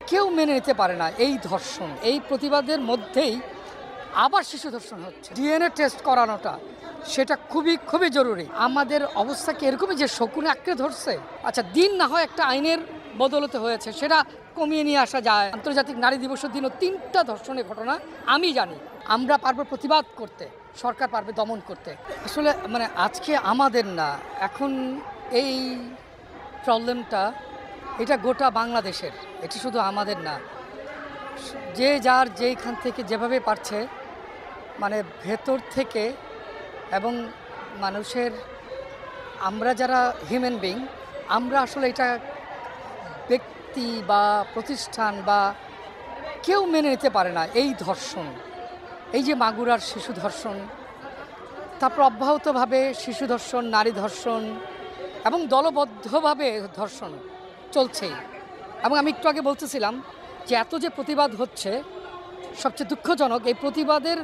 কেউ মেনে নিতে পারে না এই ধর্ষণ। এই প্রতিবাদের মধ্যেই আবার শিশু ধর্ষণ হচ্ছে। ডিএনএ টেস্ট করানোটা সেটা খুবই জরুরি। আমাদের অবস্থা কি এরকমই যে শকুনে আঁকড়ে ধরছে? আচ্ছা, দিন না হয় একটা আইনের বদলতে হয়েছে, সেটা কমিয়ে নিয়ে আসা যায়। আন্তর্জাতিক নারী দিবসের দিনও 3টা ধর্ষণের ঘটনা আমি জানি। আমরা পারবো প্রতিবাদ করতে, সরকার পারবে দমন করতে। আসলে আজকে আমাদের না, এখন এই প্রবলেমটা এটা গোটা বাংলাদেশের, এটি শুধু আমাদের না। যে যার যেইখান থেকে যেভাবে পারছে ভেতর থেকে, এবং মানুষের, আমরা যারা হিউম্যান বিং, আমরা আসলে এটা ব্যক্তি বা প্রতিষ্ঠান বা কেউ মেনে নিতে পারে না এই ধর্ষণ। এই যে মাগুরার শিশু ধর্ষণ, তারপর অব্যাহতভাবে শিশু ধর্ষণ, নারী ধর্ষণ এবং দলবদ্ধভাবে ধর্ষণ চলছেই। এবং আমি একটু আগে বলতেছিলাম যে এত যে প্রতিবাদ হচ্ছে, সবচেয়ে দুঃখজনক এই প্রতিবাদের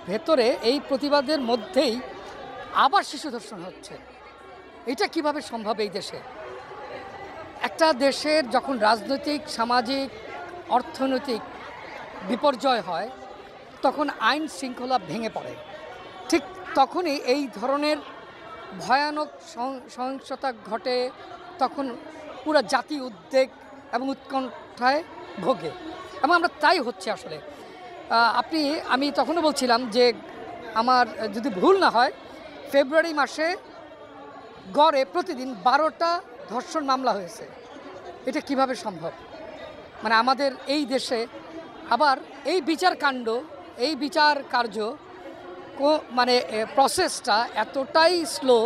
ভেতরে, এই প্রতিবাদের মধ্যেই আবার শিশু ধর্ষণ হচ্ছে। এটা কিভাবে সম্ভব? এই দেশে, একটা দেশের যখন রাজনৈতিক, সামাজিক, অর্থনৈতিক বিপর্যয় হয়, তখন আইন শৃঙ্খলা ভেঙে পড়ে। ঠিক তখনই এই ধরনের ভয়ানক সহিংসতা ঘটে, তখন পুরো জাতি উদ্বেগ এবং উৎকণ্ঠায় ভোগে। এবং আমরা তাই হচ্ছে আসলে। আমি তখনও বলছিলাম যে আমার যদি ভুল না হয়, ফেব্রুয়ারি মাসে গড়ে প্রতিদিন 12টা ধর্ষণ মামলা হয়েছে। এটা কিভাবে সম্ভব? আমাদের এই দেশে আবার এই বিচারকাণ্ড, এই বিচার কার্য প্রসেসটা এতটাই স্লো,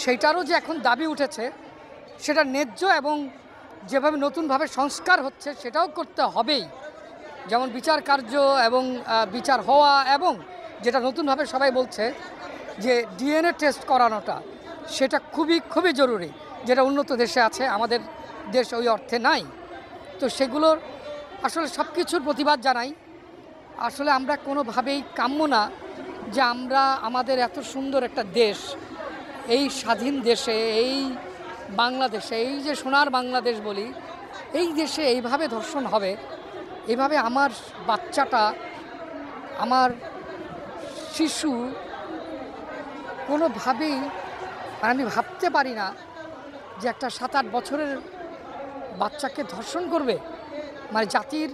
সেইটারও যে এখন দাবি উঠেছে, সেটা ন্যায্য এবং যেভাবে নতুনভাবে সংস্কার হচ্ছে সেটাও করতে হবেই। যেমন বিচার কার্য এবং বিচার হওয়া, এবং যেটা নতুনভাবে সবাই বলছে যে ডিএনএ টেস্ট করানোটা, সেটা খুবই জরুরি, যেটা উন্নত দেশে আছে, আমাদের দেশ ওই অর্থে নাই। তো সেগুলোর আসলে সব কিছুর প্রতিবাদ জানাই। আসলে আমরা কোনোভাবেই কাম্য না যে আমরা আমাদের এত সুন্দর একটা দেশ, এই স্বাধীন দেশে, এই বাংলাদেশে, এই যে সোনার বাংলাদেশ বলি, এই দেশে এইভাবে ধর্ষণ হবে, এইভাবে আমার বাচ্চাটা, আমার শিশু, কোনোভাবেই আমি ভাবতে পারি না যে একটা 7-8 বছরের বাচ্চাকে ধর্ষণ করবে। জাতির,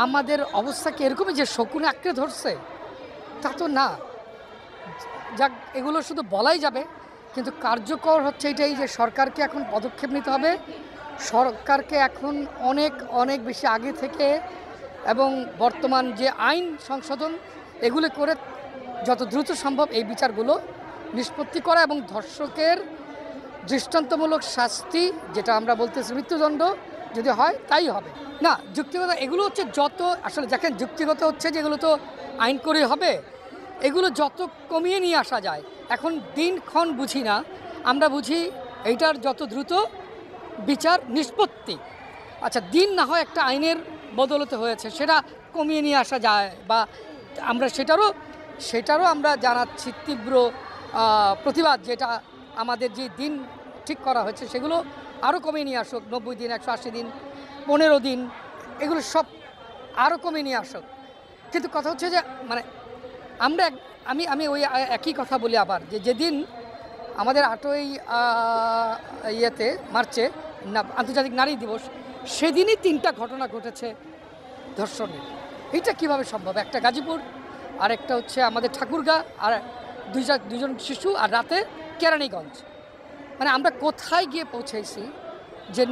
আমাদের অবস্থা কি এরকমই যে শকুনে আঁকড়ে ধরছে? তা তো না। যাক, এগুলো শুধু বলাই যাবে, কিন্তু কার্যকর হচ্ছে এটাই যে সরকারকে এখন পদক্ষেপ নিতে হবে। সরকারকে এখন অনেক বেশি আগে থেকে, এবং বর্তমান যে আইন সংশোধন, এগুলো করে যত দ্রুত সম্ভব এই বিচারগুলো নিষ্পত্তি করা, এবং ধর্ষকের দৃষ্টান্তমূলক শাস্তি, যেটা আমরা বলতেছি মৃত্যুদণ্ড, যদি হয় তাই হবে। না, যুক্তিগত এগুলো হচ্ছে যত, আসলে দেখেন, যুক্তিগত হচ্ছে যেগুলো তো আইন করে হবে, এগুলো যত কমিয়ে নিয়ে আসা যায়। এখন দিনক্ষণ বুঝি না, আমরা বুঝি এইটার যত দ্রুত বিচার নিষ্পত্তি। আচ্ছা, দিন না হয় একটা আইনের বদলতে হয়েছে, সেটা কমিয়ে নিয়ে আসা যায়, বা আমরা সেটারও আমরা জানাচ্ছি তীব্র প্রতিবাদ, যেটা আমাদের যে দিন ঠিক করা হয়েছে সেগুলো আরও কমিয়ে নিয়ে আসুক। 90 দিন, 180 দিন, 15 দিন, এগুলো সব আরও কমিয়ে নিয়ে আসুক। কিন্তু কথা হচ্ছে যে আমি ওই একই কথা বলি আবার, যে যেদিন আমাদের 8ই মার্চে আন্তর্জাতিক নারী দিবস, সেদিনই 3টা ঘটনা ঘটেছে ধর্ষণের। এইটা কিভাবে সম্ভব? একটা গাজীপুর, আর একটা হচ্ছে আমাদের ঠাকুরগাঁ, আর দুজন শিশু, আর রাতে কেরানীগঞ্জ। আমরা কোথায় গিয়ে পৌঁছেছি যে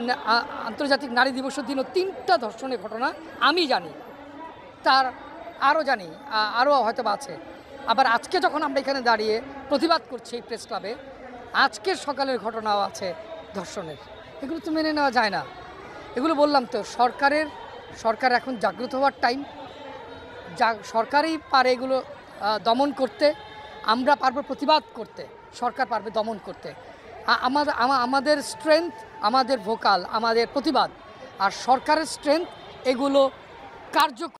আন্তর্জাতিক নারী দিবসের দিনও 3টা ধর্ষণের ঘটনা আমি জানি, তার আরও জানি, আরও হয়তো আছে। আবার আজকে যখন আমরা এখানে দাঁড়িয়ে প্রতিবাদ করছি এই প্রেস ক্লাবে, আজকের সকালের ঘটনাও আছে ধর্ষণের। এগুলো তো মেনে নেওয়া যায় না। এগুলো বললাম তো, সরকার এখন জাগ্রত হওয়ার টাইম। সরকারই পারে এগুলো দমন করতে, আমরা পারবো প্রতিবাদ করতে, সরকার পারবে দমন করতে। আমাদের স্ট্রেংথ, আমাদের ভোকাল, আমাদের প্রতিবাদ, আর সরকারের স্ট্রেংথ এগুলো কার্যকর